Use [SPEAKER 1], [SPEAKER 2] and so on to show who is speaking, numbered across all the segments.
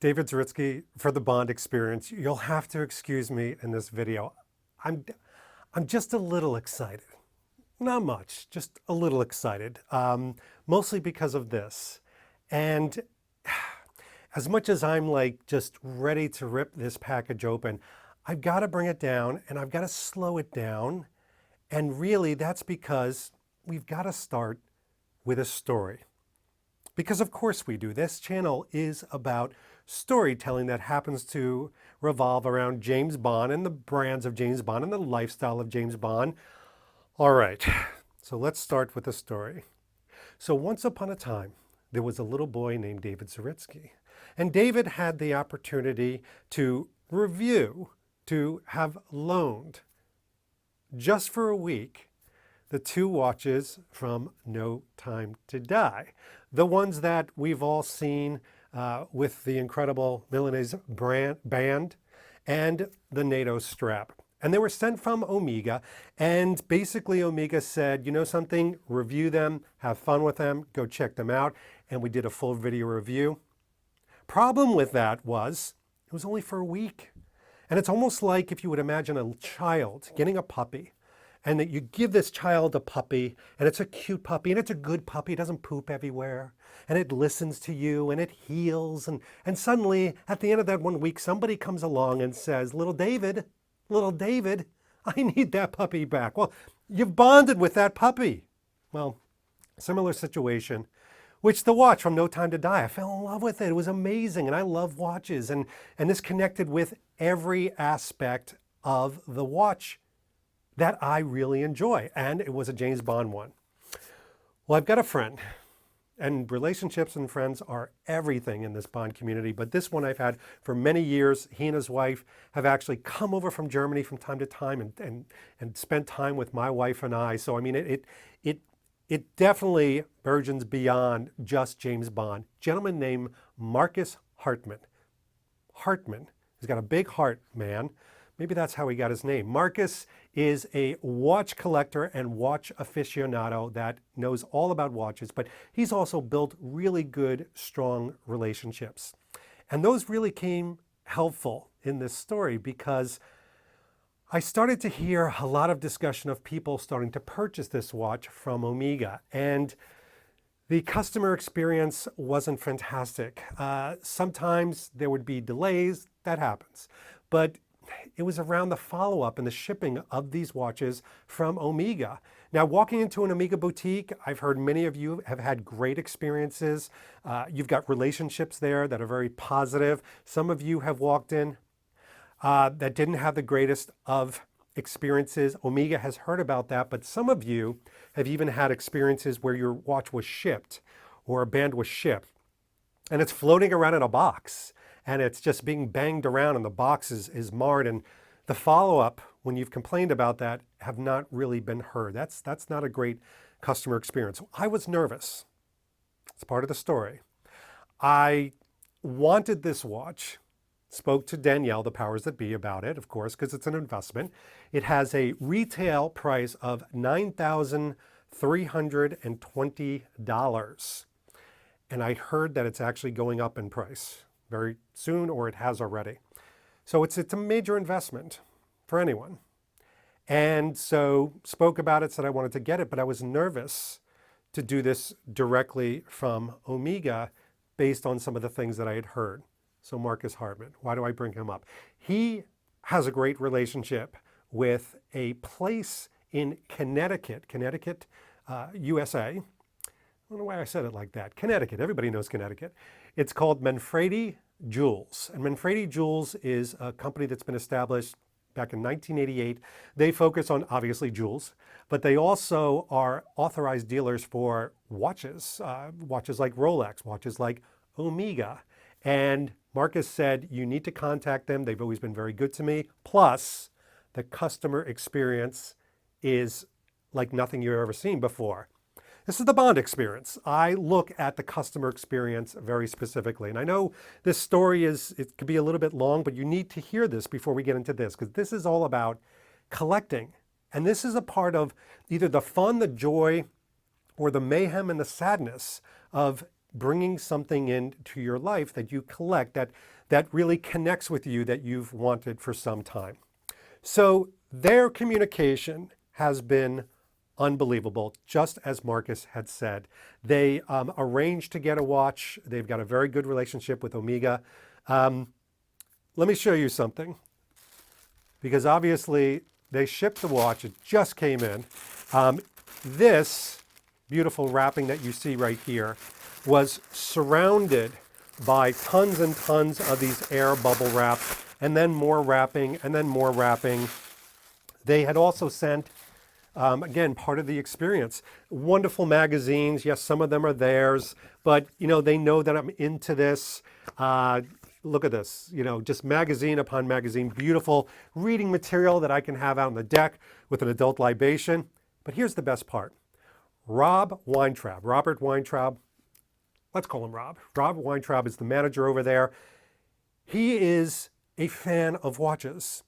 [SPEAKER 1] David Zaritsky for the Bond Experience. You'll have to excuse me in this video. I'm, I'm just a little excited. Not much, just a little excited, mostly because of this. And as much as I'm like just ready to rip this package open, I've got to bring it down and I've got to slow it down. And really that's because we've got to start with a story. Because of course we do. This channel is about storytelling that happens to revolve around James Bond and the brands of James Bond and the lifestyle of James Bond. All right, so let's start with the story. So once upon a time, there was a little boy named David Zaritsky. And David had the opportunity to review, to have loaned, just for a week, the two watches from No Time to Die. The ones that we've all seen with the incredible Milanese band and the NATO strap. And they were sent from Omega, and basically Omega said, you know something, review them, have fun with them, go check them out. And we did a full video review. Problem with that was, it was only for a week. And it's almost like if you would imagine a child getting a puppy, and that you give this child a puppy, and it's a cute puppy, and it's a good puppy, it doesn't poop everywhere, and it listens to you, and it heals, and suddenly, at the end of that 1 week, somebody comes along and says, little David, I need that puppy back. Well, you've bonded with that puppy. Well, similar situation, which the watch from No Time to Die, I fell in love with it. It was amazing, and I love watches, and this connected with every aspect of the watch that I really enjoy, and it was a James Bond one. Well, I've got a friend, and relationships and friends are everything in this Bond community, but this one I've had for many years. He and his wife have actually come over from Germany from time to time and spent time with my wife and I. So I mean, it definitely burgeons beyond just James Bond. Gentleman named Marcus Hartmann. Hartmann, he's got a big heart, man. Maybe that's how he got his name. Marcus is a watch collector and watch aficionado that knows all about watches, but he's also built really good, strong relationships. And those really came helpful in this story because I started to hear a lot of discussion of people starting to purchase this watch from Omega. And the customer experience wasn't fantastic. Sometimes there would be delays, that happens. But it was around the follow-up and the shipping of these watches from Omega. Now, walking into an Omega boutique, I've heard many of you have had great experiences. You've got relationships there that are very positive. Some of you have walked in that didn't have the greatest of experiences. Omega has heard about that, but some of you have even had experiences where your watch was shipped or a band was shipped and it's floating around in a box. And it's just being banged around and the box is marred. And the follow-up, when you've complained about that, have not really been heard. That's not a great customer experience. I was nervous. It's part of the story. I wanted this watch, spoke to Danielle, the powers that be, about it, of course, because it's an investment. It has a retail price of $9,320. And I heard that it's actually going up in price very soon, or it has already. So it's a major investment for anyone. And so spoke about it, said I wanted to get it, but I was nervous to do this directly from Omega based on some of the things that I had heard. So Marcus Hartmann, why do I bring him up? He has a great relationship with a place in Connecticut, USA. I don't know why I said it like that. Connecticut, everybody knows Connecticut. It's called Manfredi Jewels. And Manfredi Jewels is a company that's been established back in 1988. They focus on, obviously, jewels, but they also are authorized dealers for watches, watches like Rolex, watches like Omega. And Marcus said, you need to contact them. They've always been very good to me. Plus, the customer experience is like nothing you've ever seen before. This is the Bond experience. I look at the customer experience very specifically. And I know this story it could be a little bit long, but you need to hear this before we get into this, because this is all about collecting. And this is a part of either the fun, the joy, or the mayhem and the sadness of bringing something into your life that you collect, that really connects with you that you've wanted for some time. So their communication has been unbelievable, just as Marcus had said. They arranged to get a watch. They've got a very good relationship with Omega. Let me show you something, because obviously they shipped the watch. It just came in. This beautiful wrapping that you see right here was surrounded by tons and tons of these air bubble wrap, and then more wrapping, and then more wrapping. They had also sent, again, part of the experience, wonderful magazines. Yes, some of them are theirs, but they know that I'm into this. Look at this, just magazine upon magazine, beautiful reading material that I can have out on the deck with an adult libation. But here's the best part. Rob Weintraub, Robert Weintraub, let's call him Rob. Rob Weintraub is the manager over there. He is a fan of watches.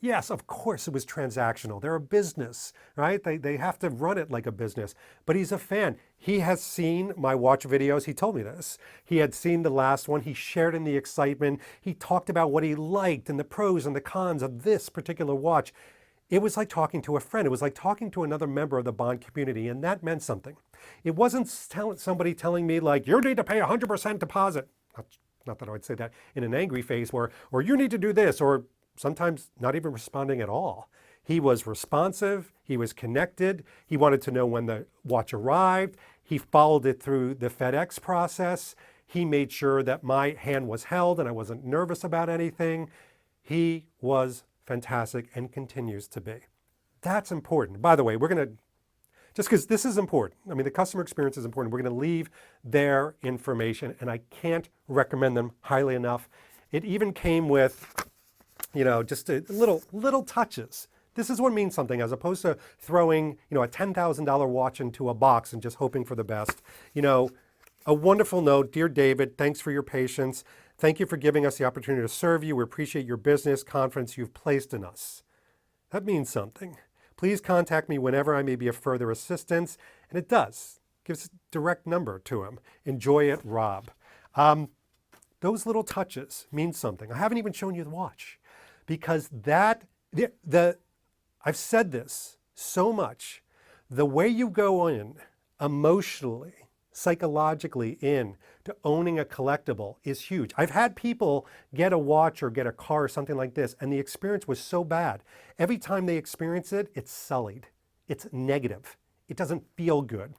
[SPEAKER 1] Yes, of course it was transactional. They're a business, right? They have to run it like a business, but he's a fan. He has seen my watch videos. He told me this. He had seen the last one. He shared in the excitement. He talked about what he liked and the pros and the cons of this particular watch. It was like talking to a friend. It was like talking to another member of the Bond community, and that meant something. It wasn't somebody telling me like, you need to pay 100% deposit. Not that I would say that in an angry face, or you need to do this, or sometimes not even responding at all. He was responsive, he was connected, he wanted to know when the watch arrived, he followed it through the FedEx process, he made sure that my hand was held and I wasn't nervous about anything. He was fantastic and continues to be. That's important. By the way, we're going to, just because this is important, I mean, the customer experience is important, we're going to leave their information, and I can't recommend them highly enough. It even came with just a little touches. This is what means something, as opposed to throwing, a $10,000 watch into a box and just hoping for the best. A wonderful note. Dear David, thanks for your patience. Thank you for giving us the opportunity to serve you. We appreciate your business, confidence you've placed in us. That means something. Please contact me whenever I may be of further assistance. And it does. Gives a direct number to him. Enjoy it, Rob. Those little touches mean something. I haven't even shown you the watch, because I've said this so much. The way you go in emotionally, psychologically in to owning a collectible is huge. I've had people get a watch or get a car or something like this, and the experience was so bad. Every time they experience it, it's sullied. It's negative. It doesn't feel good.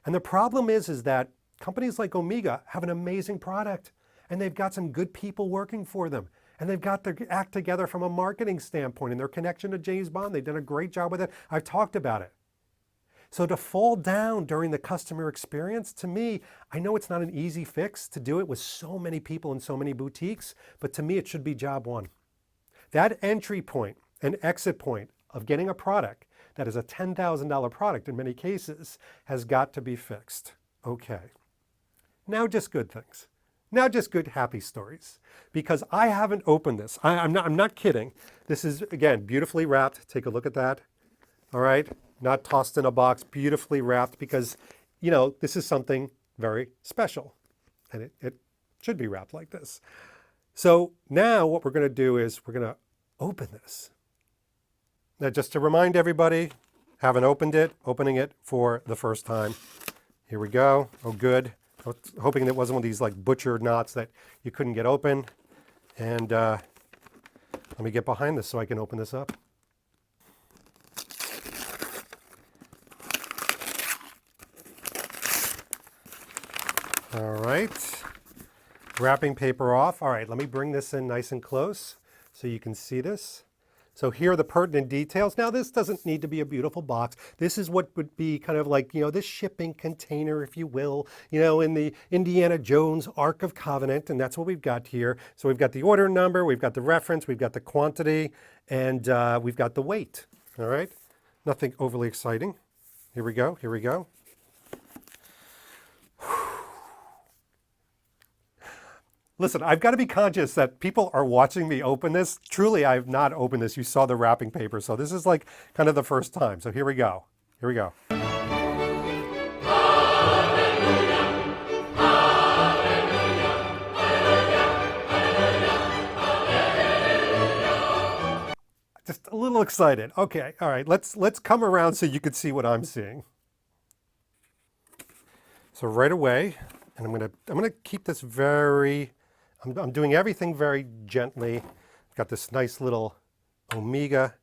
[SPEAKER 1] And the problem is that companies like Omega have an amazing product, and they've got some good people working for them. And they've got their act together from a marketing standpoint, and their connection to James Bond. They've done a great job with it. I've talked about it. So to fall down during the customer experience, to me, I know it's not an easy fix to do it with so many people and so many boutiques, but to me, it should be job one. That entry point and exit point of getting a product that is a $10,000 product in many cases has got to be fixed. Okay. Now just good things. Now just good, happy stories, because I haven't opened this. I'm not kidding. This is, again, beautifully wrapped. Take a look at that. All right, not tossed in a box, beautifully wrapped, because, this is something very special, and it should be wrapped like this. So now what we're going to do is we're going to open this. Now, just to remind everybody, haven't opened it, opening it for the first time. Here we go. Oh, good. I was hoping it wasn't one of these like butcher knots that you couldn't get open. And let me get behind this so I can open this up. All right, wrapping paper off. All right, let me bring this in nice and close so you can see this. So here are the pertinent details. Now, this doesn't need to be a beautiful box. This is what would be kind of like, this shipping container, if you will, in the Indiana Jones Ark of Covenant, and that's what we've got here. So we've got the order number, we've got the reference, we've got the quantity, and we've got the weight, all right? Nothing overly exciting. Here we go, here we go. Listen, I've got to be conscious that people are watching me open this. Truly, I have not opened this. You saw the wrapping paper. So this is like kind of the first time. So here we go. Here we go. just a little excited. Okay, all right, let's come around so you can see what I'm seeing. So right away, and I'm gonna keep this very, I'm doing everything very gently. I've got this nice little Omega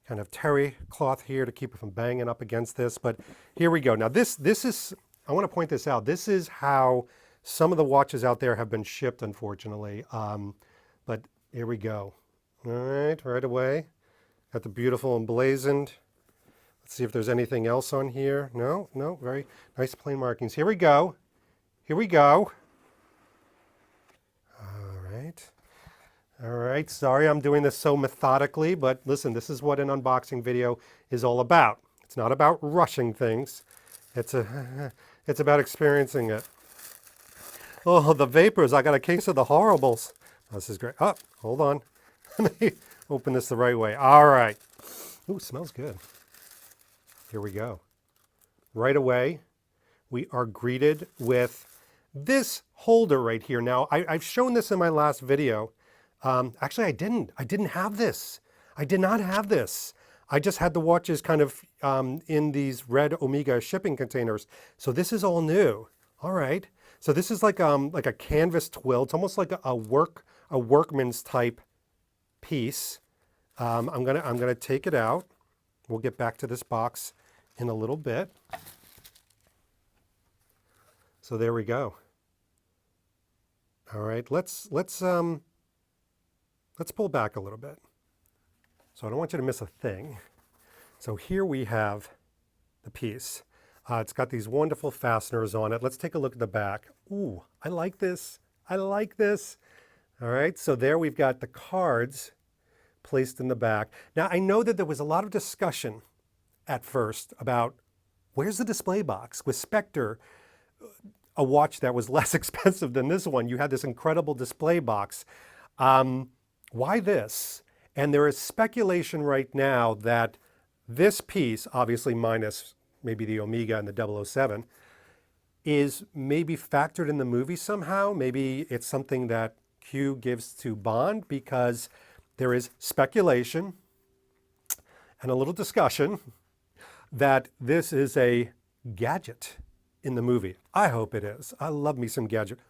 [SPEAKER 1] kind of terry cloth here to keep it from banging up against this, but here we go. Now this is, I want to point this out. This is how some of the watches out there have been shipped, unfortunately. But here we go. All right away. Got the beautiful emblazoned. Let's see if there's anything else on here. No, very nice plain markings. Here we go. Here we go. All right, sorry I'm doing this so methodically, but listen, this is what an unboxing video is all about. It's not about rushing things. It's about experiencing it. Oh, the vapors, I got a case of the horribles. Oh, this is great. Oh, hold on. Let me open this the right way. All right. Ooh, smells good. Here we go. Right away, we are greeted with this holder right here. Now, I've shown this in my last video. Actually, I didn't have this. I did not have this. I just had the watches kind of in these red Omega shipping containers. So this is all new. All right. So this is like a canvas twill. It's almost like a workman's type piece. I'm gonna take it out. We'll get back to this box in a little bit. So there we go. All right. Let's pull back a little bit. So I don't want you to miss a thing. So here we have the piece. It's got these wonderful fasteners on it. Let's take a look at the back. Ooh, I like this. I like this. All right, so there we've got the cards placed in the back. Now I know that there was a lot of discussion at first about where's the display box? With Spectre, a watch that was less expensive than this one, you had this incredible display box. Why this? And there is speculation right now that this piece, obviously minus maybe the Omega and the 007, is maybe factored in the movie somehow. Maybe it's something that Q gives to Bond, because there is speculation and a little discussion that this is a gadget in the movie. I hope it is. I love me some gadget.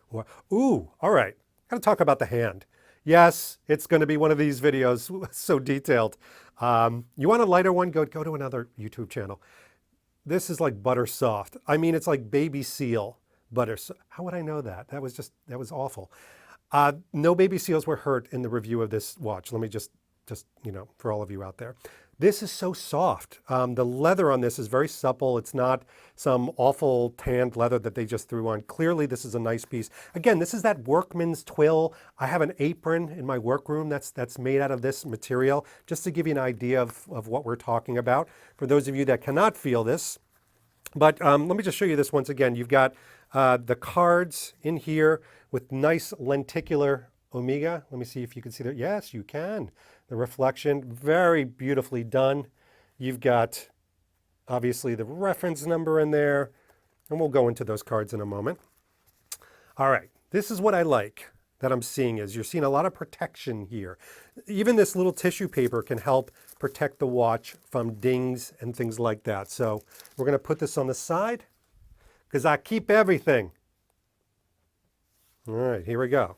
[SPEAKER 1] Ooh, all right. Gotta talk about the hand. Yes, it's going to be one of these videos so detailed. You want a lighter one? Go to another YouTube channel. This is like butter soft. I mean, it's like baby seal butter. How would I know that? That was awful. No baby seals were hurt in the review of this watch. Let me just for all of you out there. This is so soft. The leather on this is very supple. It's not some awful tanned leather that they just threw on. Clearly, this is a nice piece. Again, this is that workman's twill. I have an apron in my workroom that's made out of this material, just to give you an idea of what we're talking about. For those of you that cannot feel this, but let me just show you this once again. You've got the cards in here with nice lenticular Omega. Let me see if you can see that. Yes, you can. The reflection, very beautifully done. You've got, obviously, the reference number in there, and we'll go into those cards in a moment. All right, this is what I like that I'm seeing is you're seeing a lot of protection here. Even this little tissue paper can help protect the watch from dings and things like that. So we're going to put this on the side because I keep everything. All right, here we go.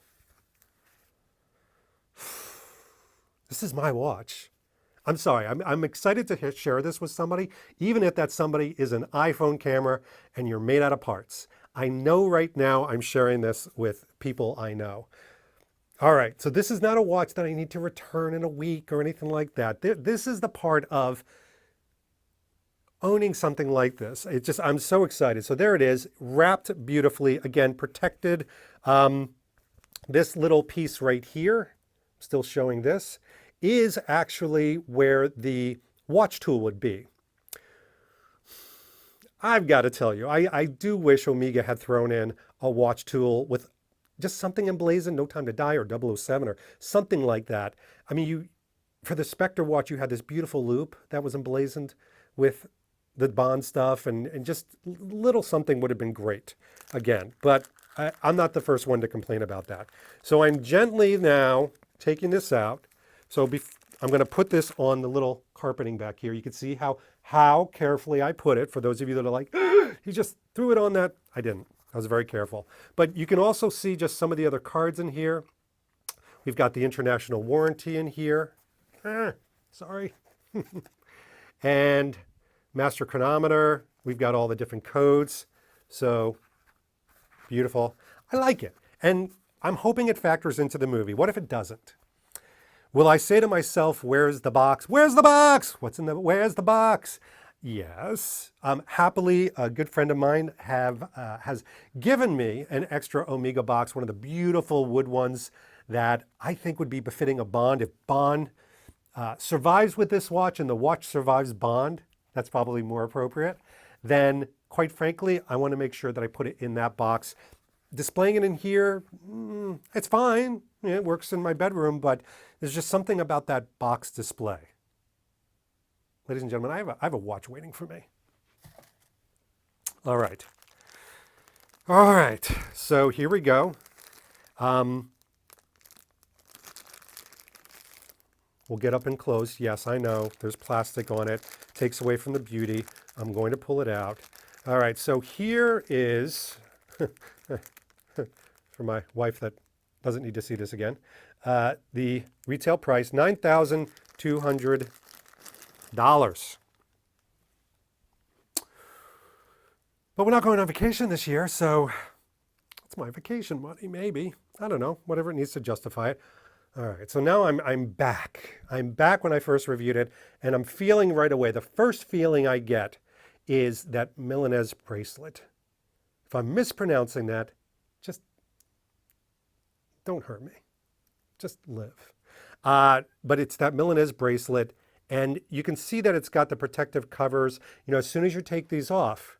[SPEAKER 1] This is my watch. I'm sorry, I'm excited to share this with somebody, even if that somebody is an iPhone camera and you're made out of parts. I know right now I'm sharing this with people I know. All right, so this is not a watch that I need to return in a week or anything like that. This is the part of owning something like this. I'm so excited. So there it is, wrapped beautifully, again, protected. This little piece right here, still showing this, is actually where the watch tool would be. I've got to tell you, I do wish Omega had thrown in a watch tool with just something emblazoned, No Time to Die or 007 or something like that. I mean, for the Spectre watch, you had this beautiful loop that was emblazoned with the Bond stuff, and just little something would have been great again. But I'm not the first one to complain about that. So I'm gently now taking this out. So I'm going to put this on the little carpeting back here. You can see how carefully I put it. For those of you that are like, he just threw it on that. I didn't. I was very careful. But you can also see just some of the other cards in here. We've got the international warranty in here. Sorry. And master chronometer. We've got all the different codes. So beautiful. I like it. And I'm hoping it factors into the movie. What if it doesn't? Will I say to myself, where's the box? Where's the box? Where's the box? Yes. Happily, a good friend of mine has given me an extra Omega box, one of the beautiful wood ones that I think would be befitting a Bond. If Bond survives with this watch and the watch survives Bond, that's probably more appropriate, then quite frankly, I want to make sure that I put it in that box. Displaying it in here, it's fine. It works in my bedroom, but there's just something about that box display. Ladies and gentlemen, I have a watch waiting for me. All right. All right, so here we go. We'll get up and close. Yes, I know, there's plastic on it. Takes away from the beauty. I'm going to pull it out. All right, so here is, for my wife that doesn't need to see this again, the retail price, $9,200. But we're not going on vacation this year, so it's my vacation money, maybe. I don't know, whatever it needs to justify it. All right, so now I'm back. I'm back when I first reviewed it, and I'm feeling right away, the first feeling I get is that Milanese bracelet. If I'm mispronouncing that, just don't hurt me. Just live. But it's that Milanese bracelet, and you can see that it's got the protective covers. You know, as soon as you take these off,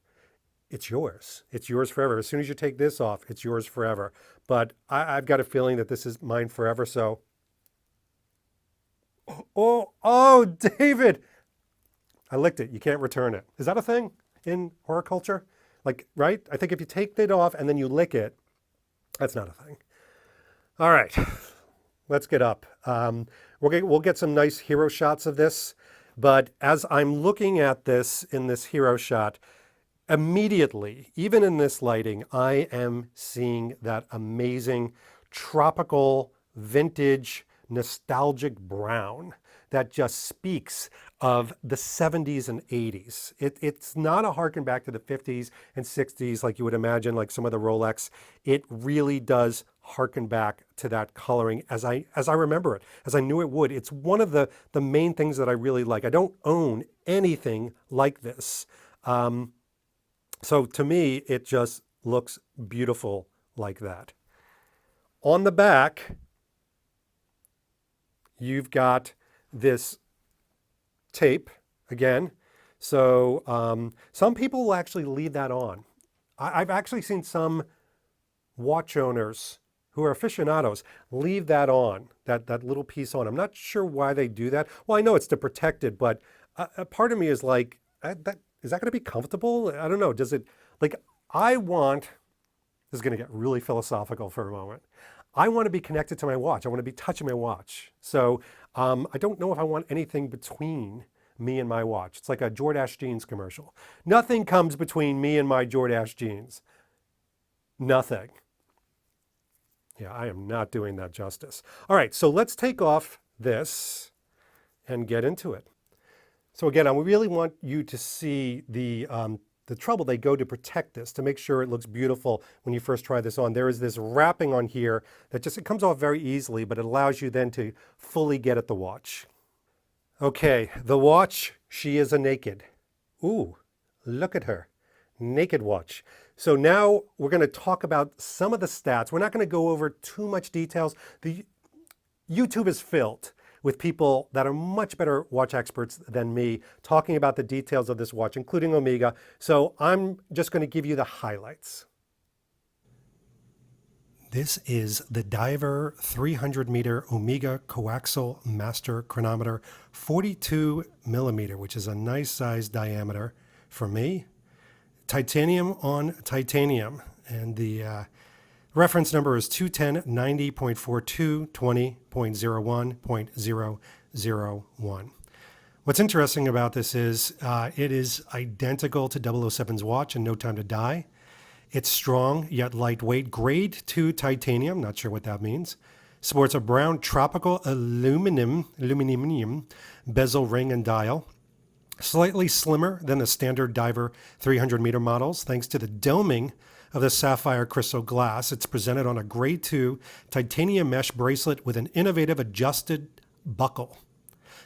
[SPEAKER 1] it's yours. It's yours forever. As soon as you take this off, it's yours forever. But I've got a feeling that this is mine forever, so. Oh, David! I licked it. You can't return it. Is that a thing in horror culture? Like, right? I think if you take it off and then you lick it, that's not a thing. All right, let's get up. We'll get some nice hero shots of this, but as I'm looking at this in this hero shot, immediately, even in this lighting, I am seeing that amazing tropical, vintage, nostalgic brown that just speaks of the 70s and 80s. It's not a harken back to the 50s and 60s like you would imagine, like some of the Rolex. It really does harken back to that coloring as I remember it, as I knew it would. It's one of the main things that I really like. I don't own anything like this. So to me, it just looks beautiful like that. On the back, you've got this tape again. So some people will actually leave that on. I've actually seen some watch owners who are aficionados leave that on, that little piece on. I'm not sure why they do that. Well, I know it's to protect it, but a part of me is like, is that going to be comfortable? I don't know. Does it, like, this is going to get really philosophical for a moment. I want to be connected to my watch. I want to be touching my watch. So I don't know if I want anything between me and my watch. It's like a Jordache jeans commercial. Nothing comes between me and my Jordache jeans. Nothing. Yeah, I am not doing that justice. All right, so let's take off this and get into it. So again, I really want you to see the trouble they go to protect this, to make sure it looks beautiful when you first try this on. There is this wrapping on here that it comes off very easily, but it allows you then to fully get at the watch. Okay, the watch, she is a naked. Ooh, look at her. Naked watch. So now we're going to talk about some of the stats. We're not going to go over too much details. The YouTube is filled with people that are much better watch experts than me talking about the details of this watch, including Omega. So I'm just going to give you the highlights. This is the Diver 300-meter Omega coaxial master chronometer, 42 millimeter, which is a nice size diameter for me. Titanium on titanium, and the Reference number is 210.90.42.20.01.001. What's interesting about this is it is identical to 007's watch in No Time to Die. It's strong yet lightweight, grade 2 titanium, not sure what that means. Sports a brown tropical aluminum bezel ring and dial. Slightly slimmer than the standard Diver 300-meter models, thanks to the doming of the sapphire crystal glass. It's presented on a grade 2 titanium mesh bracelet with an innovative adjusted buckle.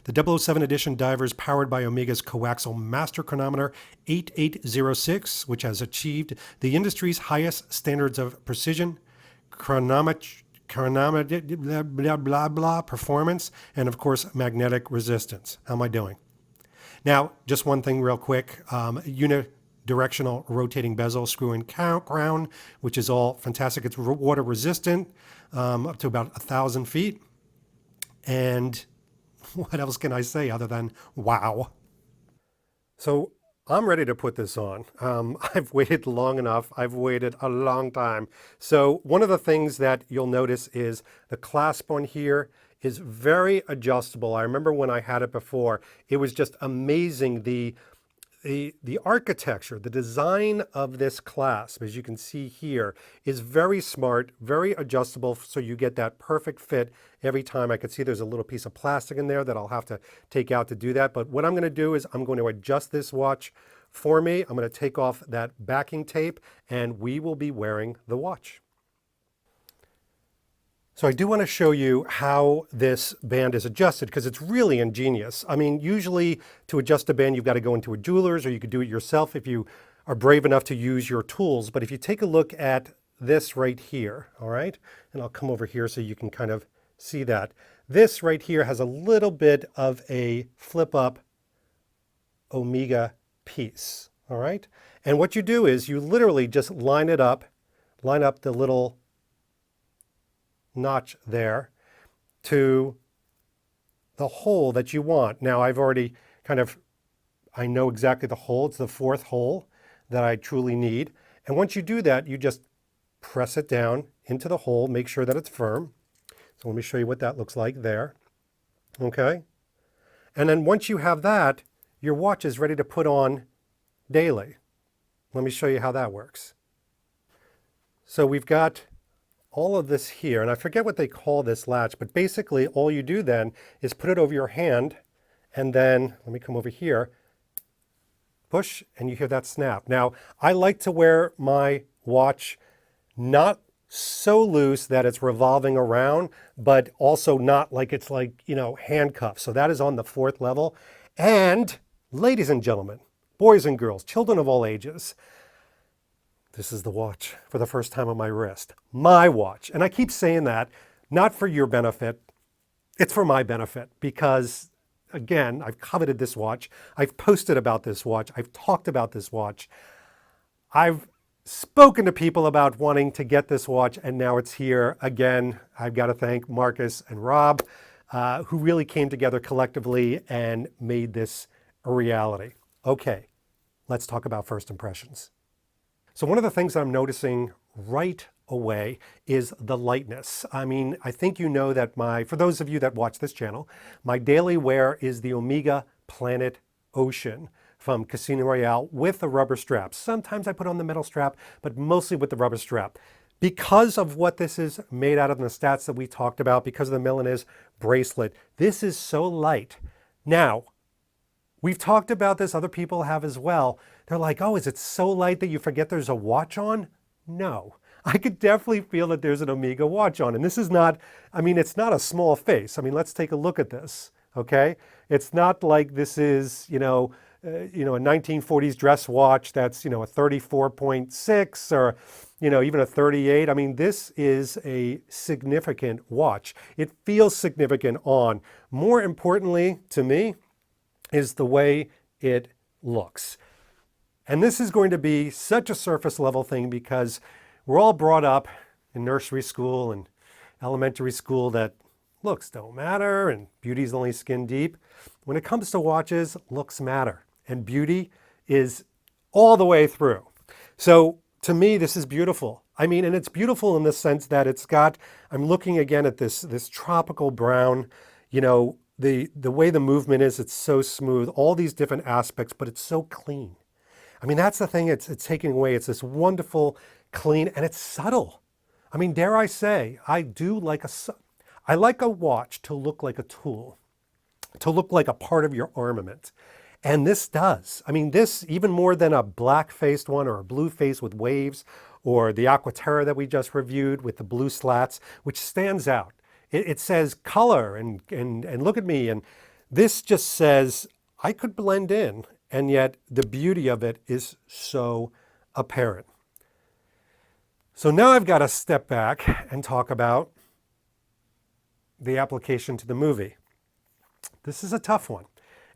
[SPEAKER 1] The 007 edition diver is powered by Omega's coaxial master chronometer 8806, which has achieved the industry's highest standards of precision, chronometer, blah, blah, blah, performance, and of course, magnetic resistance. How am I doing? Now, just one thing real quick. Unidirectional rotating bezel, screw-in crown, which is all fantastic. It's water resistant, up to about 1,000 feet. And what else can I say other than wow? So I'm ready to put this on. I've waited long enough. I've waited a long time. So one of the things that you'll notice is the clasp on here is very adjustable. I remember when I had it before, it was just amazing. The architecture, the design of this clasp, as you can see here, is very smart, very adjustable, so you get that perfect fit every time. I can see there's a little piece of plastic in there that I'll have to take out to do that. But what I'm going to do is I'm going to adjust this watch for me. I'm going to take off that backing tape, and we will be wearing the watch. So I do want to show you how this band is adjusted because it's really ingenious. I mean, usually to adjust a band, you've got to go into a jeweler's, or you could do it yourself if you are brave enough to use your tools. But if you take a look at this right here, all right, and I'll come over here so you can kind of see that. This right here has a little bit of a flip up Omega piece, all right? And what you do is you literally just line up the little notch there to the hole that you want. Now I've already I know exactly the hole. It's the 4th hole that I truly need. And once you do that, you just press it down into the hole, make sure that it's firm. So let me show you what that looks like there. Okay. And then once you have that, your watch is ready to put on daily. Let me show you how that works. So we've got all of this here, and I forget what they call this latch, but basically all you do then is put it over your hand, and then, let me come over here, push, and you hear that snap. Now, I like to wear my watch not so loose that it's revolving around, but also not like it's like, handcuffs. So that is on the 4th level. And ladies and gentlemen, boys and girls, children of all ages, this is the watch for the first time on my wrist. My watch. And I keep saying that, not for your benefit. It's for my benefit because, again, I've coveted this watch. I've posted about this watch. I've talked about this watch. I've spoken to people about wanting to get this watch, and now it's here. Again, I've got to thank Marcus and Rob, who really came together collectively and made this a reality. Okay, let's talk about first impressions. So one of the things that I'm noticing right away is the lightness. I mean, I think you know that for those of you that watch this channel, my daily wear is the Omega Planet Ocean from Casino Royale with the rubber strap. Sometimes I put on the metal strap, but mostly with the rubber strap. Because of what this is made out of and the stats that we talked about, because of the Milanese bracelet, this is so light. Now, we've talked about this, other people have as well. They're like, oh, is it so light that you forget there's a watch on? No. I could definitely feel that there's an Omega watch on. And this is not, it's not a small face. Let's take a look at this, okay? It's not like this is, a 1940s dress watch that's, a 34.6 or, even a 38. This is a significant watch. It feels significant on. More importantly to me is the way it looks. And this is going to be such a surface level thing because we're all brought up in nursery school and elementary school that looks don't matter and beauty's only skin deep. When it comes to watches, looks matter and beauty is all the way through. So to me, this is beautiful. I mean, and it's beautiful in the sense that it's got, I'm looking again at this tropical brown, you know, the way the movement is, it's so smooth, all these different aspects, but it's so clean. I mean, that's the thing it's taking away. It's this wonderful, clean, and it's subtle. I mean, dare I say, I like a watch to look like a tool, to look like a part of your armament. And this does. I mean, this, even more than a black-faced one or a blue face with waves, or the Aquaterra that we just reviewed with the blue slats, which stands out. It says color and look at me. And this just says, I could blend in, and yet the beauty of it is so apparent. So now I've got to step back and talk about the application to the movie. This is a tough one.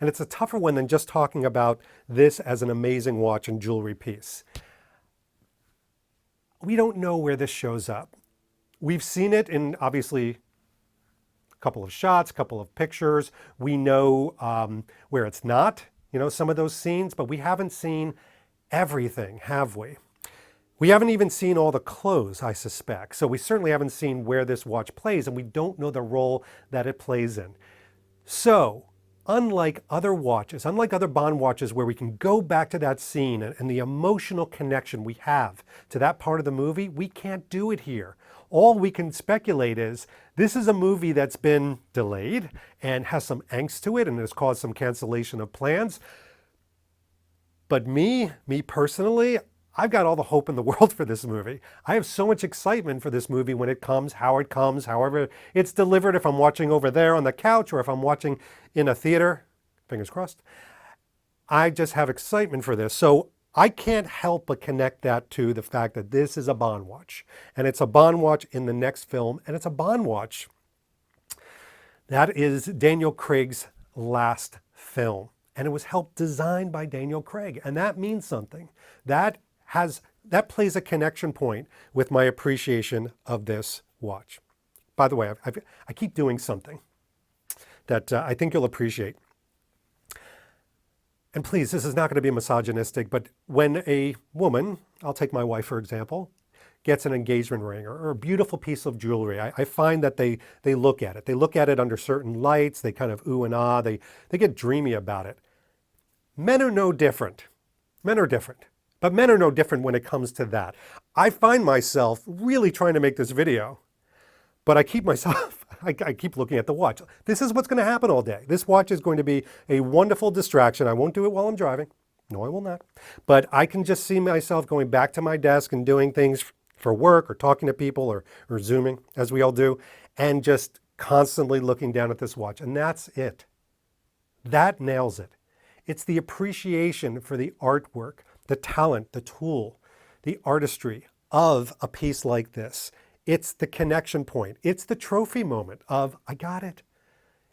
[SPEAKER 1] And it's a tougher one than just talking about this as an amazing watch and jewelry piece. We don't know where this shows up. We've seen it in, obviously, a couple of shots, a couple of pictures. We know where it's not, you know, some of those scenes, but we haven't seen everything, have we? We haven't even seen all the clothes, I suspect. So we certainly haven't seen where this watch plays, and we don't know the role that it plays in. So, unlike other watches, unlike other Bond watches where we can go back to that scene and the emotional connection we have to that part of the movie, we can't do it here. All we can speculate is this is a movie that's been delayed and has some angst to it and has caused some cancellation of plans. But me personally, I've got all the hope in the world for this movie. I have so much excitement for this movie when it comes, however it's delivered, if I'm watching over there on the couch or if I'm watching in a theater, fingers crossed. I just have excitement for this. So I can't help but connect that to the fact that this is a Bond watch. And it's a Bond watch in the next film, and it's a Bond watch that is Daniel Craig's last film. And it was helped design by Daniel Craig. And that means something. That plays a connection point with my appreciation of this watch. By the way, I keep doing something that I think you'll appreciate. And please, this is not going to be misogynistic, but when a woman, I'll take my wife for example, gets an engagement ring or a beautiful piece of jewelry, I find that they look at it. They look at it under certain lights. They kind of ooh and ah. They get dreamy about it. Men are no different. Men are different. But men are no different when it comes to that. I find myself really trying to make this video, but I keep looking at the watch. This is what's going to happen all day. This watch is going to be a wonderful distraction. I won't do it while I'm driving. No, I will not. But I can just see myself going back to my desk and doing things for work or talking to people or Zooming, as we all do, and just constantly looking down at this watch. And that's it. That nails it. It's the appreciation for the artwork, the talent, the tool, the artistry of a piece like this. It's the connection point. It's the trophy moment of, I got it.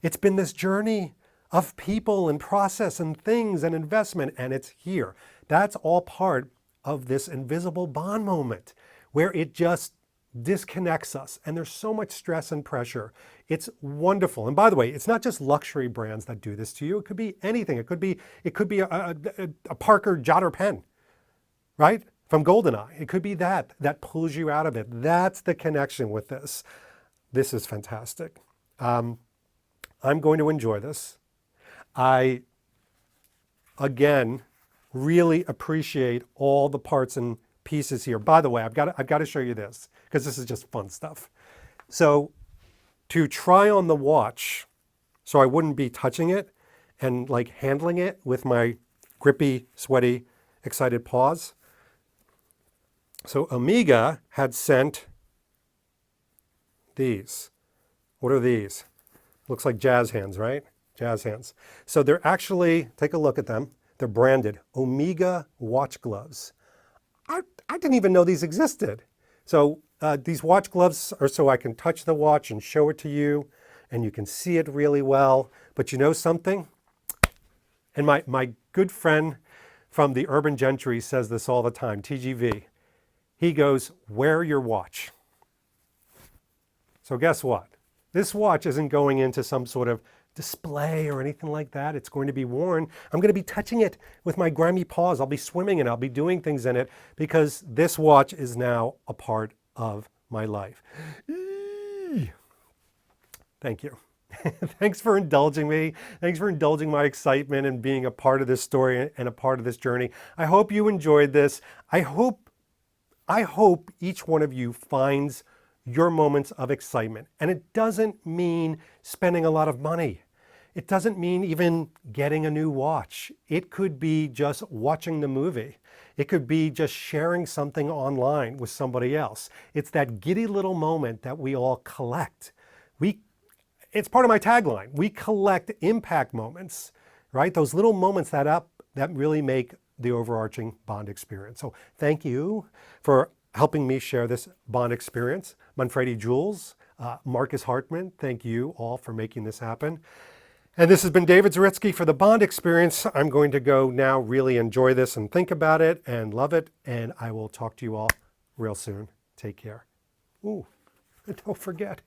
[SPEAKER 1] It's been this journey of people and process and things and investment, and it's here. That's all part of this invisible Bond moment where it just disconnects us. And there's so much stress and pressure. It's wonderful. And by the way, it's not just luxury brands that do this to you. It could be anything. It could be a Parker Jotter pen, right? From GoldenEye. It could be that pulls you out of it. That's the connection with this. This is fantastic. I'm going to enjoy this. I, again, really appreciate all the parts and pieces here. By the way, I've got to show you this because this is just fun stuff. So to try on the watch, so I wouldn't be touching it and like handling it with my grippy, sweaty, excited paws. So Omega had sent these. What are these? Looks like jazz hands, right? Jazz hands. So they're actually, take a look at them. They're branded Omega watch gloves. I didn't even know these existed. So these watch gloves are so I can touch the watch and show it to you, and you can see it really well. But you know something? And my good friend from the Urban Gentry says this all the time, TGV. He goes, wear your watch. So guess what? This watch isn't going into some sort of display or anything like that. It's going to be worn. I'm going to be touching it with my grimy paws. I'll be swimming in it. I'll be doing things in it because this watch is now a part of my life. Thank you. Thanks for indulging me. Thanks for indulging my excitement and being a part of this story and a part of this journey. I hope you enjoyed this. I hope each one of you finds your moments of excitement. And it doesn't mean spending a lot of money. It doesn't mean even getting a new watch. It could be just watching the movie. It could be just sharing something online with somebody else. It's that giddy little moment that we all collect. It's part of my tagline. We collect impact moments, right? Those little moments that really make the overarching Bond experience. So thank you for helping me share this Bond experience. Manfredi Jules, Marcus Hartman, thank you all for making this happen. And this has been David Zaritsky for the Bond Experience. I'm going to go now really enjoy this and think about it and love it. And I will talk to you all real soon. Take care. Ooh, and don't forget.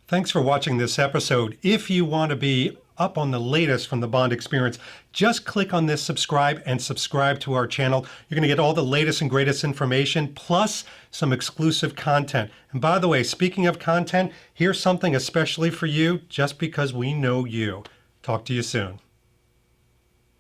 [SPEAKER 1] Thanks for watching this episode. If you want to be up on the latest from the Bond Experience, just click on this subscribe and subscribe to our channel. You're going to get all the latest and greatest information, plus some exclusive content. And by the way, speaking of content, here's something especially for you, just because we know you. Talk to you soon.